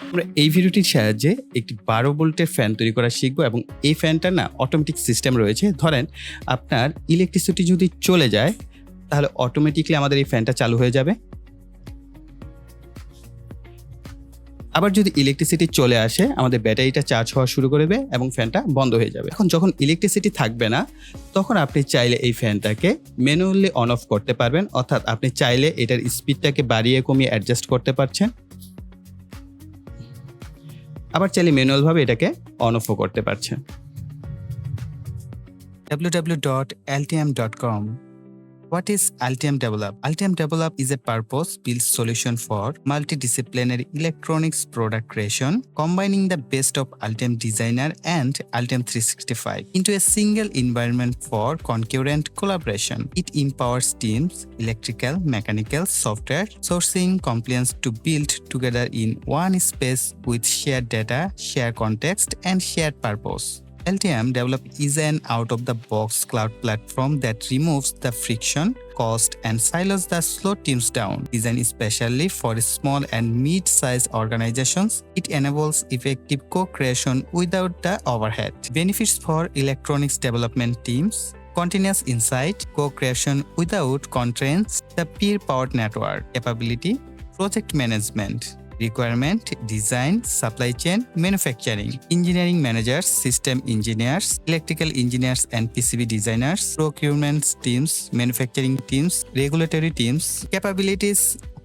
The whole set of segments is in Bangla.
আমরা এই ভিডিওটির সাহায্যে একটি 12 ভোল্টের ফ্যান তৈরি করা শিখবো এবং এই ফ্যানটা না অটোমেটিক সিস্টেম রয়েছে। ধরেন আপনার ইলেকট্রিসিটি যদি চলে যায় তাহলে অটোমেটিকলি আমাদের এই ফ্যানটা চালু হয়ে যাবে। আবার যদি ইলেকট্রিসিটি চলে আসে আমাদের ব্যাটারিটা চার্জ হওয়া শুরু করবে এবং ফ্যানটা বন্ধ হয়ে যাবে। এখন যখন ইলেকট্রিসিটি থাকবে না তখন আপনি চাইলে এই ফ্যানটাকে ম্যানুয়ালি অন অফ করতে পারবেন, অর্থাৎ আপনি চাইলে এটার স্পিডটাকে বাড়িয়ে কমিয়ে অ্যাডজাস্ট করতে পারছেন। আবার চাইলে ম্যানুয়ালভাবে এটাকে অন অফও করতে পারছেন। www.altium.com. What is Altium Develop? Altium Develop is a purpose-built solution for multidisciplinary electronics product creation, combining the best of Altium Designer and Altium 365 into a single environment for concurrent collaboration. It empowers teams, electrical, mechanical, software, sourcing, compliance to build together in one space with shared data, shared context, and shared purpose. Altium Develop is an out-of-the-box cloud platform that removes the friction, cost, and silos that slow teams down. Designed especially for small and mid-sized organizations, it enables effective co-creation without the overhead. Benefits for electronics development teams: continuous insight, co-creation without constraints, the peer-powered network. Capability: project management, requirement, design, supply chain, manufacturing, engineering managers, system engineers, electrical engineers and PCB designers, procurement teams, manufacturing teams, regulatory teams. Capabilities: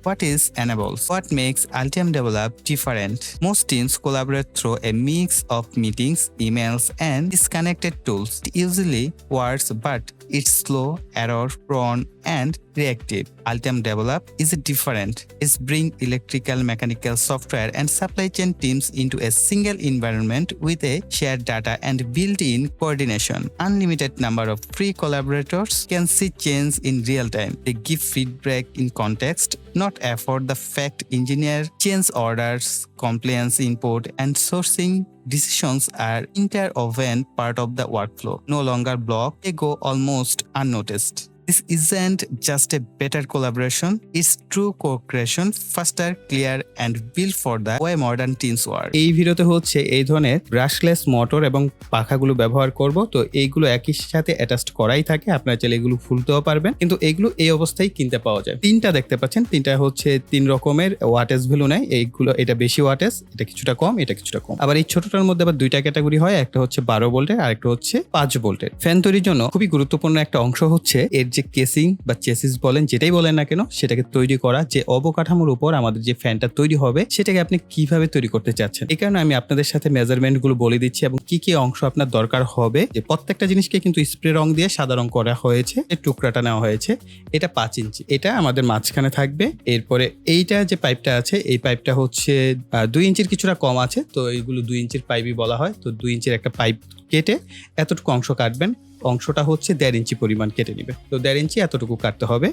what is enables? What makes Altium Develop different? Most teams collaborate through a mix of meetings, emails, and disconnected tools. It usually works, but it's slow, error-prone, and reactive. Altium Develop is different. It's bring electrical, mechanical, software, and supply chain teams into a single environment with a shared data and built-in coordination. Unlimited number of free collaborators can see change in real time. They give feedback in context, not effort. The fact engineer change orders, compliance input, and sourcing decisions are interwoven part of the workflow. No longer block, they go almost unnoticed. This isn't just a better collaboration, it's true co-creation, faster, clear, and built for the way modern teams work. এই ভিডিওতে হচ্ছে এই ধরনের ব্রাশলেস মোটর এবং পাখাগুলো ব্যবহার করব। তো এইগুলো একই সাথে অ্যাটাচড করাই থাকে, আপনারা চাইলে এগুলো খুলতেও পারবেন, কিন্তু এইগুলো এই অবস্থায় কিনতে পাওয়া যায়। তিনটা দেখতে পাচ্ছেন, তিনটা হচ্ছে 3 রকমের ওয়াটেজ ভ্যালু নেয়। এইগুলো এটা বেশি ওয়াটেজ, এটা কিছুটা কম, এটা কিছুটা কম। আবার এই ছোটটার মধ্যে আবার 2টা ক্যাটাগরি হয়, একটা হচ্ছে 12 ভোল্টের আর একটা হচ্ছে 5 ভোল্টের। ফ্যান তৈরির জন্য খুবই গুরুত্বপূর্ণ একটা অংশ হচ্ছে এর যে কেসিং বা চেসিস বলেন, যেটাই বলেন না কেন, সেটাকে তৈরি করা। যে অবকাঠামোর উপর আমাদের যে ফ্যানটা তৈরি হবে সেটাকে আপনি কিভাবে তৈরি করতে চাচ্ছেন। এই কারণে আমি আপনাদের সাথে মেজারমেন্ট গুলো বলে দিচ্ছি এবং কি কি অংশ আপনার দরকার হবে। যে প্রত্যেকটা জিনিসকে কিন্তু স্প্রে রং দিয়ে সাদা রং করা হয়েছে। এই টুকরাটা নেওয়া হয়েছে, এটা 5 ইঞ্চি, এটা আমাদের মাঝখানে থাকবে। এরপরে এইটা যে পাইপটা আছে, এই পাইপটা হচ্ছে 2 ইঞ্চির কিছুটা কম আছে, তো এইগুলো 2 ইঞ্চির পাইপই বলা হয়। তো 2 ইঞ্চির একটা পাইপ কেটে এতটুকু অংশ কাটবেন, অংশটা হচ্ছে 1.5 ইঞ্চি পরিমাণ কেটে নেবে। তো 1.5 ইঞ্চি এতটুকু কাটতে হবে।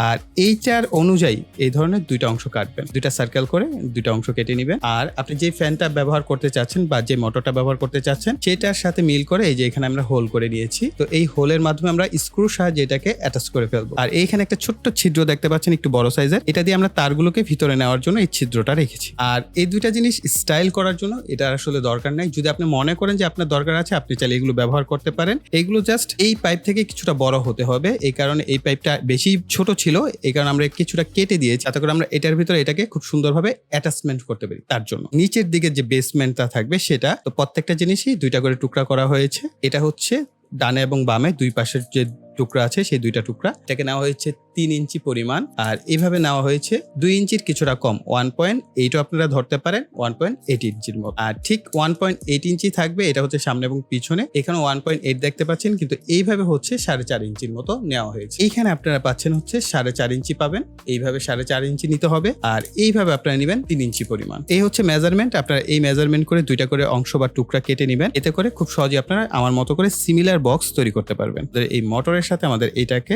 আর এইটার অনুযায়ী এই ধরনের 2টা অংশ কাটবেন, 2টা সার্কেল করে 2টা অংশ কেটে নেবেন। আর আপনি যে ফ্যানটা ব্যবহার করতে চাচ্ছেন বা যে মোটরটা ব্যবহার করতে চাচ্ছেন সেটার সাথে মিল করে এই যে এখানে আমরা হোল করে নিয়েছি। তো এই হোলের মাধ্যমে আমরা স্ক্রুর সাহায্যে এটাকে অ্যাটাচ করে ফেলবো। আর এইখানে একটা ছোট্ট ছিদ্র দেখতে পাচ্ছেন, একটু বড় সাইজের, এটা দিয়ে আমরা তারগুলোকে ভিতরে নেওয়ার জন্য এই ছিদ্রটা রেখেছি। আর এই 2টা জিনিস স্টাইল করার জন্য এটা আসলে দরকার নাই। যদি আপনি মনে করেন যে আপনার দরকার আছে, আপনি চাইলে এগুলো ব্যবহার করতে পারেন। এইগুলো জাস্ট এই পাইপ থেকে কিছুটা বড় হতে হবে, এই কারণে এই পাইপটা বেশি ছোট ছিল, এই কারণে আমরা কিছুটা কেটে দিয়েছি যাতে করে আমরা এটার ভিতরে এটাকে খুব সুন্দরভাবে অ্যাটাচমেন্ট করতে পারি। তার জন্য নিচের দিকে যে বেসমেন্টটা থাকবে সেটা, তো প্রত্যেকটা জিনিসই 2টা করে টুকরা করা হয়েছে। এটা হচ্ছে ডানে এবং বামে 2 পাশের যে টুকরা আছে সেই 2টা টুকরা, এটাকে নেওয়া হয়েছে 3 ইঞ্চি পরিমাণ। আর এইভাবে নেওয়া হয়েছে 2 ইঞ্চির কিছুটা কম, 1.8 আপনারা ধরতে পারেন, 1.8 ইঞ্চির মতো। আর ঠিক 1.8 ইঞ্চি থাকবে, এটা হচ্ছে সামনে এবং পিছনে। এখানে 1.8 দেখতে পাচ্ছেন, কিন্তু এইভাবে হচ্ছে 4.5 ইঞ্চির মতো নেওয়া হয়েছে। এইখানে আপনারা পাচ্ছেন হচ্ছে 4.5 ইঞ্চি পাবেন, এইভাবে 4.5 ইঞ্চি নিতে হবে। আর এইভাবে আপনারা নেবেন 3 ইঞ্চি পরিমাণ। এই হচ্ছে মেজারমেন্ট। আপনারা এই মেজারমেন্ট করে 2টা করে অংশ বা টুকরা কেটে নেবেন, এতে করে খুব সহজে আপনারা আমার মতো করে সিমিলার বক্স তৈরি করতে পারবেন। এই মোটরের সাথে আমাদের এইটাকে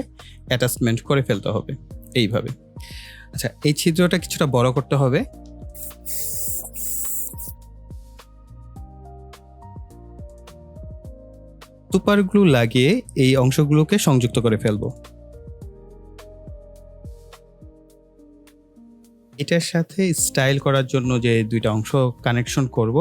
অ্যাটাচমেন্ট করে ফেলতে হবে এইভাবে। আচ্ছা, এই ছিদ্রটা কিছুটা বড় করতে হবে। সুপার গ্লু লাগিয়ে এই অংশগুলোকে সংযুক্ত করে ফেলবো। এটার সাথে স্টাইল করার জন্য যে দুইটা অংশ কানেকশন করব,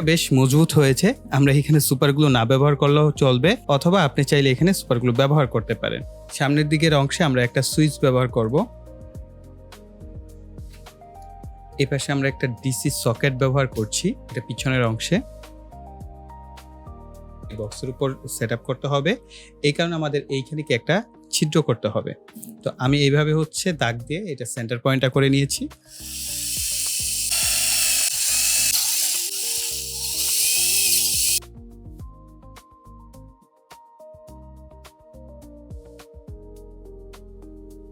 বেশ মজবুত হয়েছে। আমরা এখানে সুপারগ্লু না ব্যবহার করলেও চলবে, অথবা আপনি চাইলে এখানে সুপারগ্লু ব্যবহার করতে পারেন। সামনের দিকের অংশে আমরা একটা সুইচ ব্যবহার করব। এই পাশে আমরা একটা ডিসি সকেট ব্যবহার করছি, এটা পিছনের অংশে বক্সের উপর সেট আপ করতে হবে। এই কারণে আমাদের এইখানে কি একটা ছিদ্র করতে হবে। তো আমি এইভাবে দাগ দিয়ে এটা সেন্টার পয়েন্টটা করে নিয়েছি।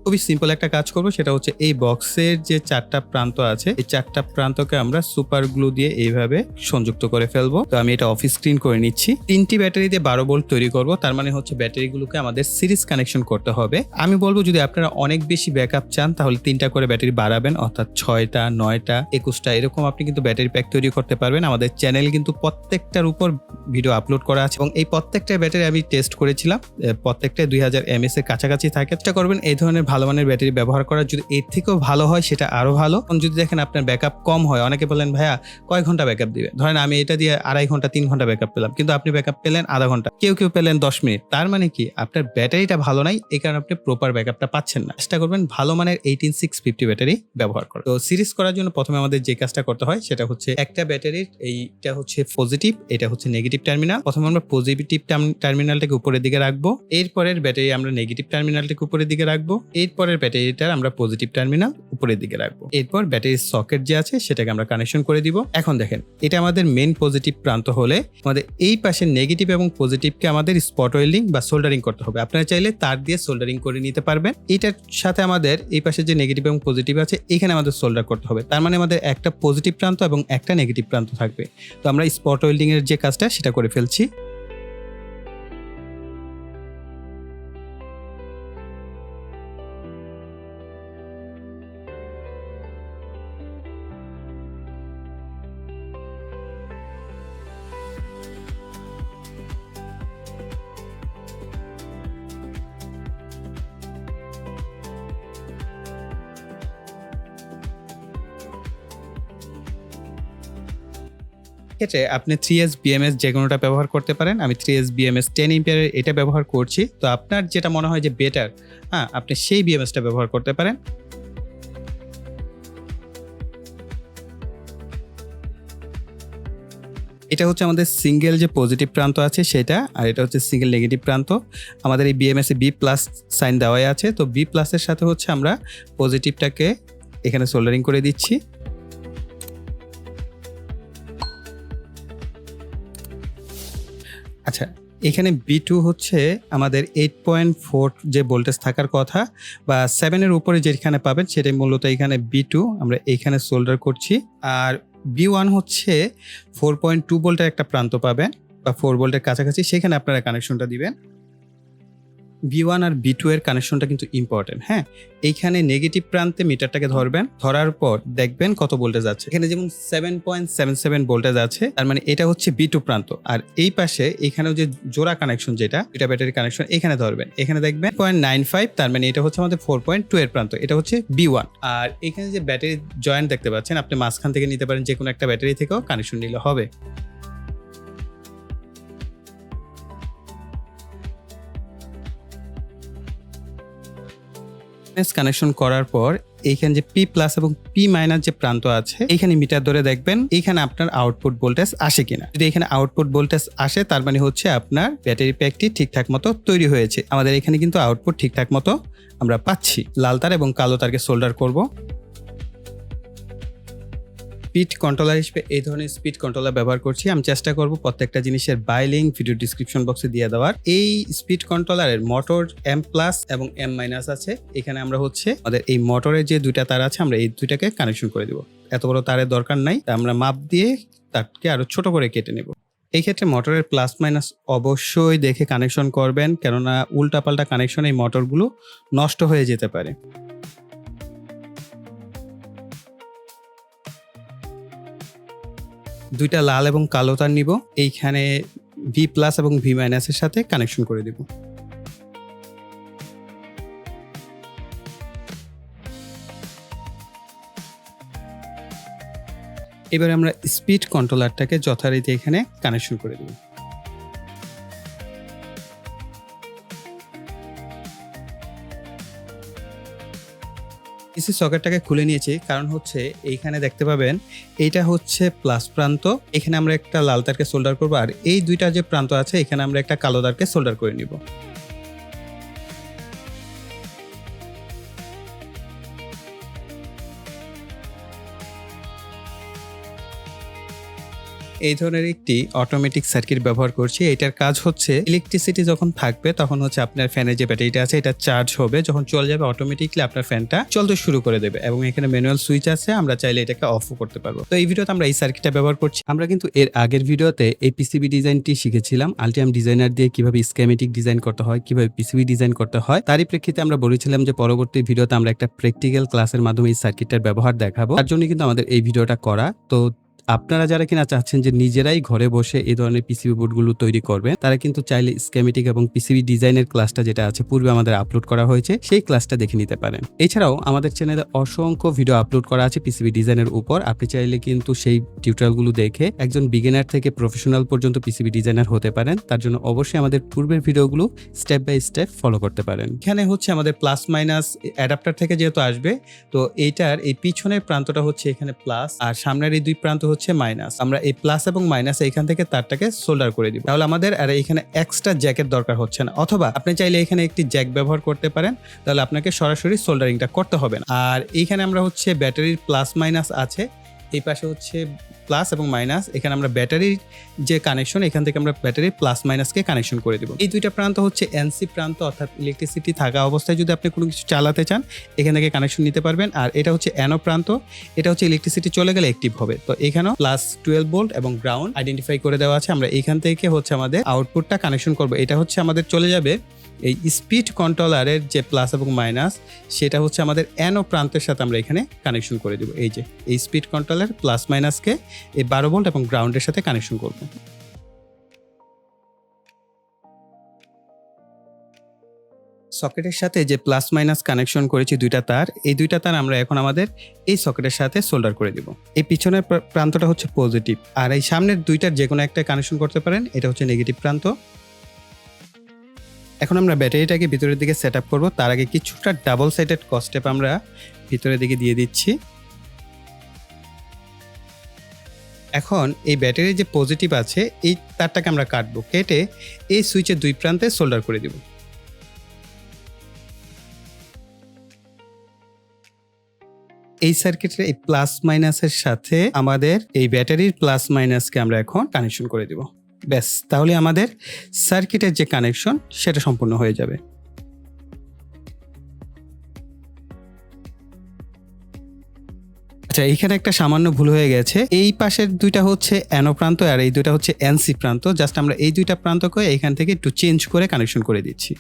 খুবই সিম্পল একটা কাজ করব, সেটা হচ্ছে এই বক্সের যে 4টা প্রান্ত আছে, এই 4টা প্রান্তকে আমরা সুপার গ্লু দিয়ে এইভাবে সংযুক্ত করে ফেলবো। তো আমি এটা অফিস স্ক্রিন করে নিচ্ছি। 3টি ব্যাটারি দিয়ে 12 ভোল্ট তৈরি করব, তার মানে ব্যাটারিগুলোকে আমাদের সিরিজ কানেকশন করতে হবে। আমি বলবো যদি আপনারা অনেক বেশি ব্যাকআপ চান তাহলে 3টা করে ব্যাটারি বাড়াবেন, অর্থাৎ 6টা, 9টা, 21টা এরকম আপনি কিন্তু ব্যাটারি প্যাক তৈরি করতে পারবেন। আমাদের চ্যানেল কিন্তু প্রত্যেকটার উপর ভিডিও আপলোড করা আছে এবং এই প্রত্যেকটা ব্যাটারি আমি টেস্ট করেছিলাম, প্রত্যেকটা 2000 mAh এর কাছাকাছি থাকে। চেষ্টা করবেন এই ধরনের ভালো মানের ব্যাটারি ব্যবহার করার। যদি এর থেকেও ভালো হয় সেটা আরো ভালো। যদি দেখেন আপনার ব্যাকআপ কম হয়, অনেকে বলেন ভাইয়া কয় ঘন্টা ব্যাকআপ দিবে, ধরেন আমি এটা দিয়ে 2.5 ঘন্টা 3 ঘন্টা ব্যাকআপ পেলাম, কিন্তু আপনি ব্যাকআপ পেলেন আধা ঘন্টা, কেউ পেলেন 10 মিনিট, তার মানে কি আপনার ব্যাটারিটা ভালো নাই, এই কারণে আপনি প্রপার ব্যাকআপটা পাচ্ছেন না। চেষ্টা করবেন ভালো মানের 18650 ব্যাটারি ব্যবহার করা। তো সিরিজ করার জন্য প্রথমে আমাদের যে কাজটা করতে হয় সেটা হচ্ছে একটা ব্যাটারির এইটা হচ্ছে পজিটিভ, এটা হচ্ছে নেগেটিভ টার্মিনাল। প্রথমে আমরা পজিটিভ টার্মিনালটাকে উপরের দিকে রাখবো, এরপরের ব্যাটারি আমরা নেগেটিভ টার্মিনালটাকে উপরের দিকে রাখবো, এরপরের ব্যাটারিটার আমরা পজিটিভ টার্মিনাল উপরের দিকে রাখবো। এরপর ব্যাটারির সকেট যে আছে সেটাকে আমরা কানেকশন করে দিব। এখন দেখেন এটা আমাদের মেন পজিটিভ প্রান্ত হলে আমাদের এই পাশে নেগেটিভ এবং পজিটিভকে আমাদের স্পট ওয়েল্ডিং বা সোল্ডারিং করতে হবে। আপনারা চাইলে তার দিয়ে সোল্ডারিং করে নিতে পারবেন। এটার সাথে আমাদের এই পাশে যে নেগেটিভ এবং পজিটিভ আছে এখানে আমাদের সোল্ডার করতে হবে, তার মানে আমাদের একটা পজিটিভ প্রান্ত এবং একটা নেগেটিভ প্রান্ত থাকবে। তো আমরা স্পট ওয়েল্ডিং এর যে কাজটা সেটা করে ফেলছি। ক্ষেত্রে আপনি 3S BMS যে কোনোটা ব্যবহার করতে পারেন। আমি 3S BMS 10 এম্পিয়ারের এটা ব্যবহার করছি। তো আপনার যেটা মনে হয় যে বেটার, আপনি সেই BMSটা ব্যবহার করতে পারেন। এটা হচ্ছে আমাদের সিঙ্গেল যে পজিটিভ প্রান্ত আছে সেটা, আর এটা হচ্ছে সিঙ্গেল নেগেটিভ প্রান্ত। আমাদের এই BMS এ B+ সাইন দেওয়াই আছে। তো B+ এর সাথে আমরা পজিটিভটাকে এখানে সোল্ডারিং করে দিচ্ছি। আচ্ছা, এখানে B2 হচ্ছে আমাদের 8.4 যে ভোল্টেজ থাকার কথা, বা 7 এর উপরে যেখানে পাবেন সেটাই মূলত এখানে B2 আমরা এইখানে সোল্ডার করছি। আর B1 হচ্ছে 4.2 ভোল্টের একটা প্রান্ত পাবেন, বা 4 ভোল্টের কাছাকাছি, সেখানে আপনারা কানেকশনটা দিবেন। B1 আর B2 এর কানেকশনটা কিন্তু ইম্পর্টেন্ট। হ্যাঁ, এইখানে নেগেটিভ প্রান্তে মিটারটাকে ধরবেন, ধরার পর দেখবেন কত ভোল্টেজ আছে। এখানে যেমন 7.77 ভোল্টেজ আছে, তার মানে এটা হচ্ছে B2 প্রান্ত। আর এই পাশে এখানেও যে জোড়া কানেকশন, যেটা এটা ব্যাটারি কানেকশন, এখানে ধরবেন, এখানে দেখবেন 0.95, তার মানে এটা হচ্ছে আমাদের 4.2 এর প্রান্ত, এটা হচ্ছে B1। আর এখানে যে ব্যাটারি জয়েন্ট দেখতে পাচ্ছেন, আপনি মাঝখান থেকে নিতে পারেন, যে কোনো একটা ব্যাটারি থেকেও কানেকশন নিলে হবে। কানেকশন করার পর এইখানে যে P+ এবং P- যে প্রান্ত আছে, এখানে মিটার ধরে দেখবেন এখানে আপনার আউটপুট ভোল্টেজ আসে কিনা। যদি এখানে আউটপুট ভোল্টেজ আসে, তার মানে হচ্ছে আপনার ব্যাটারি প্যাকটি ঠিকঠাক মতো তৈরি হয়েছে। আমাদের এখানে কিন্তু আউটপুট ঠিকঠাক মতো আমরা পাচ্ছি। লাল তার এবং কালো তারকে সোল্ডার করব। স্পিড কন্ট্রোলার হিসেবে এই ধরনের স্পিড কন্ট্রোলার ব্যবহার করছি। আমি চেষ্টা করব প্রত্যেকটা জিনিসের বাই লিঙ্ক ভিডিও ডিসক্রিপশন বক্সে দিয়ে দেওয়ার। এই স্পিড কন্ট্রোলারের মোটর M+ এবং M- আছে। এখানে আমরা আমাদের এই মোটরের যে দুইটা তার আছে, আমরা এই দুইটাকে কানেকশন করে দেব। এত বড় তারের দরকার নাই, আমরা মাপ দিয়ে তারকে আরো ছোট করে কেটে নেব। এই ক্ষেত্রে মোটরের প্লাস অবশ্যই দেখে কানেকশন করবেন, কেননা উল্টাপাল্টা কানেকশন এই মোটরগুলো নষ্ট হয়ে যেতে পারে। দুইটা লাল এবং কালো তার নিব, এইখানে ভি প্লাস এবং ভি মাইনাসের সাথে কানেকশন করে দিব। এবারে আমরা স্পিড কন্ট্রোলারটাকে যথারীতি এখানে কানেকশন করে দেব। পিসি সকেটটাকে খুলে নিয়েছি, কারণ হচ্ছে এইখানে দেখতে পাবেন এইটা হচ্ছে প্লাস প্রান্ত, এখানে আমরা একটা লাল তারকে সোল্ডার করব, আর এই দুইটা যে প্রান্ত আছে এখানে আমরা একটা কালো তারকে সোল্ডার করে নিব। এই ধরনের একটি অটোমেটিক সার্কিট ব্যবহার করছি। এটার কাজ হচ্ছে ইলেকট্রিসিটি যখন থাকবে তখন হচ্ছে আপনার ফ্যানের যে ব্যাটারিটা আছে এটা চার্জ হবে, যখন চলে যাবে অটোমেটিকলি আপনার ফ্যানটা চলতে শুরু করে দেবে, এবং এখানে ম্যানুয়াল সুইচ আছে, আমরা চাইলে এটাকে অফও করতে পারবো। তো এই ভিডিওতে আমরা এই সার্কিটটা ব্যবহার করছি। আমরা কিন্তু এর আগের ভিডিওতে এই পিসিবি ডিজাইনটি শিখেছিলাম, আলটিয়াম ডিজাইনার দিয়ে কিভাবে স্কেমেটিক ডিজাইন করতে হয়, কিভাবে পিসিবি ডিজাইন করতে হয়। তারই প্রেক্ষিতে আমরা বলেছিলাম যে পরবর্তী ভিডিওতে আমরা একটা প্র্যাকটিক্যাল ক্লাসের মাধ্যমে এই সার্কিটটার ব্যবহার দেখাবো, তার জন্য কিন্তু আমাদের এই ভিডিওটা করা। তো আপনারা যারা কিনা চাচ্ছেন যে নিজেরাই ঘরে বসে এই ধরনের পিসিবি বোর্ডগুলো তৈরি করবেন, তারা কিন্তু চাইলে স্কেমেটিক এবং পিসিবি ডিজাইনের ক্লাসটা যেটা আছে পূর্বে আমাদের আপলোড করা হয়েছে সেই ক্লাসটা দেখে নিতে পারেন। এছাড়াও আমাদের চ্যানেলে অসংখ্য ভিডিও আপলোড করা আছে পিসিবি ডিজাইনের উপর, আপনি চাইলে কিন্তু সেই টিউটোরিয়ালগুলো দেখে একজন বিগিনার থেকে প্রফেশনাল পর্যন্ত পিসিবি ডিজাইনার হতে পারেন। তার জন্য অবশ্যই আমাদের পূর্বের ভিডিওগুলো স্টেপ বাই স্টেপ ফলো করতে পারেন। এখানে হচ্ছে আমাদের প্লাস মাইনাস অ্যাডাপ্টার থেকে যেহেতু আসবে, তো এইটার এই পিছনের প্রান্তটা হচ্ছে এখানে প্লাস, আর সামনের এই দুই প্রান্ত হচ্ছে মাইনাস। আমরা এই প্লাস এবং মাইনাস এখান থেকে তারটাকে সোল্ডার করে দিব, তাহলে আমাদের আর এখানে এক্সট্রা জ্যাকের দরকার হচ্ছে না। অথবা আপনি চাইলে এখানে একটি জ্যাক ব্যবহার করতে পারেন, তাহলে আপনাকে সরাসরি সোল্ডারিংটা করতে হবে না। আর এইখানে আমরা হচ্ছে ব্যাটারির প্লাস মাইনাস আছে, এই পাশে হচ্ছে প্লাস এবং মাইনাস, এখানে আমরা ব্যাটারির যে কানেকশন এখান থেকে আমরা ব্যাটারির প্লাস মাইনাসকে কানেকশন করে দিব। এই দুইটা প্রান্ত হচ্ছে এনসি প্রান্ত, অর্থাৎ ইলেকট্রিসিটি থাকা অবস্থায় যদি আপনি কোনো কিছু চালাতে চান এখান থেকে কানেকশন নিতে পারবেন। আর এটা হচ্ছে অ্যানো প্রান্ত, এটা হচ্ছে ইলেকট্রিসিটি চলে গেলে অ্যাক্টিভ হবে। তো এখানেও প্লাস 12 ভোল্ট এবং গ্রাউন্ড আইডেন্টিফাই করে দেওয়া আছে। আমরা এখান থেকে হচ্ছে আমাদের আউটপুটটা কানেকশন করব। এটা হচ্ছে আমাদের চলে যাবে এই স্পিড কন্ট্রোলারের যে প্লাস এবং মাইনাস, সেটা হচ্ছে আমাদের অ্যানো প্রান্তের সাথে আমরা এখানে কানেকশন করে দেব। এই যে এই স্পিড কন্ট্রোলার প্লাস মাইনাসকে এই 12 ভোল্ট এবং গ্রাউন্ডের সাথে কানেকশন করব। সকেটের সাথে যে প্লাস মাইনাস কানেকশন করেছি দুইটা তার, এই দুইটা তার আমরা এখন আমাদের এই সকেটের সাথে সোল্ডার করে দিব। এই পিছনের প্রান্তটা হচ্ছে পজিটিভ, আর এই সামনের দুইটার যে কোনো একটা কানেকশন করতে পারেন, এটা হচ্ছে নেগেটিভ প্রান্ত। এখন আমরা ব্যাটারিটাকে ভিতরের দিকে সেট আপ করবো, তার আগে কিছুটা ডাবল সাইডেড কস্টেপ আমরা ভিতরের দিকে দিয়ে দিচ্ছি। এখন এই ব্যাটারির যে পজিটিভ আছে এই তারটাকে আমরা কাটবো, কেটে এই সুইচের দুই প্রান্তে সোল্ডার করে দিব। এই সার্কিটের এই প্লাস মাইনাসের সাথে আমাদের এই ব্যাটারির প্লাস মাইনাসকে আমরা এখন কানেকশন করে দিব। ব্যাস, তাহলে আমাদের সার্কিটের যে কানেকশন সেটা সম্পূর্ণ হয়ে যাবে। আচ্ছা, এখানে একটা সামান্য ভুল হয়ে গেছে, এই পাশের দুইটা হচ্ছে অ্যানো প্রান্ত আর এই দুইটা হচ্ছে এনসি প্রান্ত। জাস্ট আমরা এই দুইটা প্রান্তকে এখান থেকে একটু চেঞ্জ করে কানেকশন করে দিচ্ছি।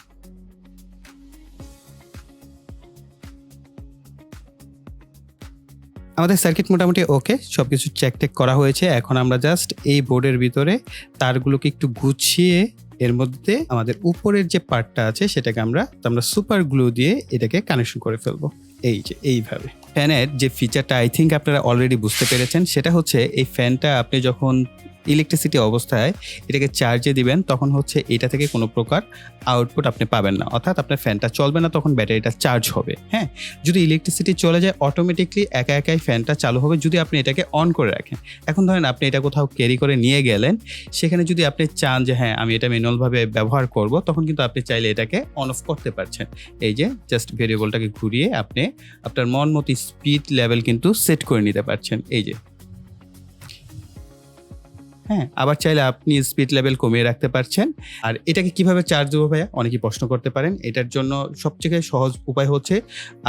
আমাদের সার্কিট মোটামুটি ওকে, সবকিছু চেক টেক করা হয়েছে। এখন আমরা জাস্ট এই বোর্ডের ভিতরে তারগুলোকে একটু গুছিয়ে এর মধ্যে আমাদের উপরের যে পার্টটা আছে সেটাকে আমরা সুপার গ্লু দিয়ে এটাকে কানেকশন করে ফেলবো। এই যে এইভাবে। ফ্যানের যে ফিচারটা আই থিঙ্ক আপনারা অলরেডি বুঝতে পেরেছেন, সেটা হচ্ছে এই ফ্যানটা আপনি যখন ইলেকট্রিসিটি অবস্থায় এটাকে চার্জে দিবেন তখন হচ্ছে এটা থেকে কোনো প্রকার আউটপুট আপনি পাবেন না, অর্থাৎ আপনার ফ্যানটা চলবে না, তখন ব্যাটারিটা চার্জ হবে। হ্যাঁ, যদি ইলেকট্রিসিটি চলে যায় অটোমেটিকলি একা একাই ফ্যানটা চালু হবে যদি আপনি এটাকে অন করে রাখেন। এখন ধরেন আপনি এটা কোথাও ক্যারি করে নিয়ে গেলেন, সেখানে যদি আপনি চান যে হ্যাঁ আমি এটা ম্যানুয়ালভাবে ব্যবহার করব, তখন কিন্তু আপনি চাইলে এটাকে অন অফ করতে পারছেন। এই যে জাস্ট ভেরিয়েবলটাকে ঘুরিয়ে আপনি আপনার মন মতো স্পিড লেভেল কিন্তু সেট করে নিতে পারছেন। এই যে হ্যাঁ, আবার চাইলে আপনি স্পিড লেভেল কমিয়ে রাখতে পারছেন। আর এটাকে কিভাবে চার্জ দেবো ভাইয়া, অনেকেই প্রশ্ন করতে পারেন। এটার জন্য সবথেকে সহজ উপায় হচ্ছে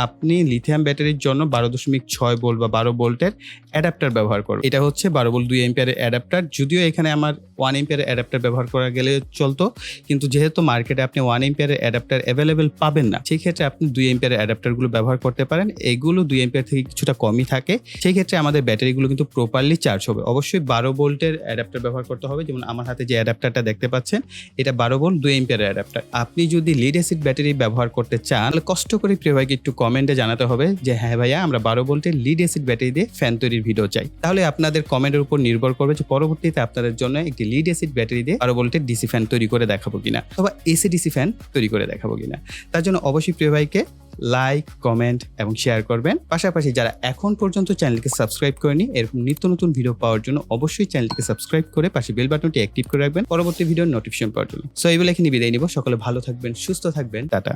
আপনি লিথিয়াম ব্যাটারির জন্য 12.6 ভোল্ট বা 12 ভোল্টের অ্যাডাপ্টার ব্যবহার করুন। এটা হচ্ছে 12 ভোল্ট 2 অ্যাম্পিয়ারের অ্যাডাপ্টার। যদিও এখানে আমার 1 অ্যাম্পিয়ারের অ্যাডাপ্টার ব্যবহার করা গেলে চলতো, কিন্তু যেহেতু মার্কেটে আপনি 1 অ্যাম্পিয়ারের অ্যাডাপ্টার অ্যাভেলেবেল পাবেন না, সেই ক্ষেত্রে আপনি 2 অ্যাম্পিয়ারের অ্যাডাপ্টারগুলো ব্যবহার করতে পারেন। এগুলো 2 অ্যাম্পিয়ার থেকে কিছুটা কমই থাকে। সেই ক্ষেত্রে আমাদের ব্যাটারিগুলো কিন্তু প্রপারলি চার্জ হবে। অবশ্যই 12 ভোল্টের অ্যাডাপ্টার ব্যবহার করতে হবে। যেমন আমার হাতে যে অ্যাডাপ্টারটা দেখতে পাচ্ছেন, এটা 12 ভোল্ট 2 অ্যাম্পিয়ারের অ্যাডাপ্টার। আপনি যদি লিড অ্যাসিড ব্যাটারি ব্যবহার করতে চান, তাহলে কষ্ট করে প্রিয় ভাইকে একটু কমেন্টে জানাতে হবে যে হ্যাঁ ভাইয়া, আমরা 12 ভোল্টের লিড অ্যাসিড ব্যাটারি দিয়ে ফ্যান তৈরির ভিডিও চাই। তাহলে আপনাদের কমেন্টের উপর নির্ভর করবে যে পরবর্তীতে আপনাদের জন্য একটি লিড অ্যাসিড ব্যাটারি দিয়ে 12 ভোল্টের ডিসি ফ্যান তৈরি করে দেখাবো কিনা, অথবা এসি ডিসি ফ্যান তৈরি করে দেখাবো কিনা। তার জন্য অবশ্যই প্রিয় ভাইকে লাইক, কমেন্ট এবং শেয়ার করবেন। পাশাপাশি যারা এখন পর্যন্ত চ্যানেলকে সাবস্ক্রাইব করেনি, এরকম নিত্য নতুন ভিডিও পাওয়ার জন্য অবশ্যই চ্যানেলকে সাবস্ক্রাইব করে পাশে বেল বাটনটি অ্যাক্টিভ করে রাখবেন পরবর্তী ভিডিওর নোটিফিকেশন পাওয়ার জন্য। সো এই বলে এখানে বিদায় নিব। সকলে ভালো থাকবেন, সুস্থ থাকবেন, টাটা।